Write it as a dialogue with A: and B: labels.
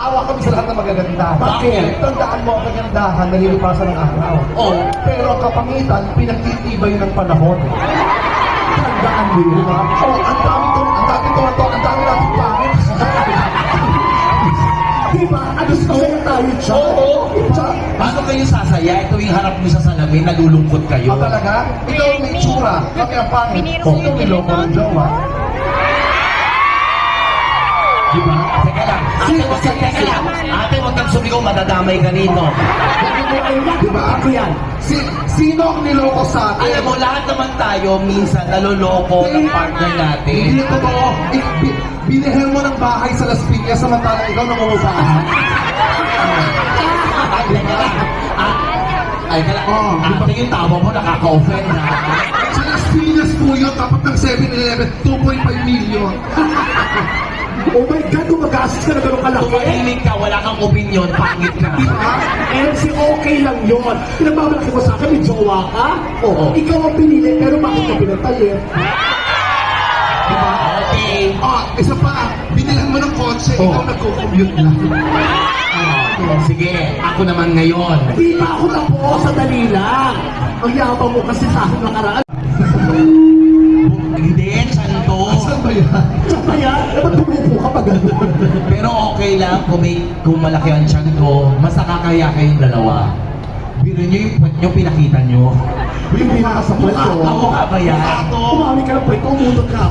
A: Awa kami sa lahat ng magaganda.
B: Bakit?
A: Tandaan mo ang kagandahan na nilipasan ng araw.
B: Oh.
A: Pero ang kapangitan, pinagtitibay ng panahon. Tandaan mo yun, ha? Oh, ang dami natin pangit.
C: Diba? Ano saya tayo dyan?
B: Oo. Paano kayo sasaya? Ito yung harap mo sa salamin, nalulungkot kayo.
A: Talaga? Ikaw ang may tsura, kami ang pangit. Sino niloko ng jowa?
B: Diba? Teka lang. Teka lang. Ate, huwag kang sumigaw, madadamay ka rito.
A: Diba?
C: Ako yan.
A: Sino ang niloko sa atin?
B: Alam mo, lahat naman tayo, minsan naloloko ng partner natin.
A: Hindi totoo. Binihel mo ng bahay sa Las Piñas samantalang ikaw nangungupahan.
B: Ay, teka lang. Ay, teka lang. Ate, yung tawa mo, nakaka-offend na.
A: Sa Las Piñas po yun, tapat ng 7-Eleven, 2.5 million.
C: Oh my God, kung mag-assist ka na gano'ng kalaki.
B: Tumahimik ka, wala kang opinion, pangit ka.
C: MC, okay lang yun. Pinagmamalaki mo sa akin, may jowa ka?
B: Oo.
C: Ikaw ang pinili, pero bakit ka pinatayin?
A: Diba?
B: Okay.
A: Isa pa, binilhan mo ng kotse,
B: Oh.
A: ikaw nagko-commute lang.
B: Sige, ako naman ngayon.
C: Di ba ako tapos sa dali lang? Ang yabang mo kasi sa akin nakaraan.
B: Hindi, santo.
A: Saan ba yan?
C: Tsaka yan, ba't tumupo ka pa gano'n?
B: Pero okay lang kung malaki ang tiyan ko, mas nakakaya kayong dalawa. Biro nyo yung puwet nyo, pinakita nyo.
C: Yung pinaka sa kwento.
B: Ako ka ba yan?
C: Umami ka ng kwento, umutot ka.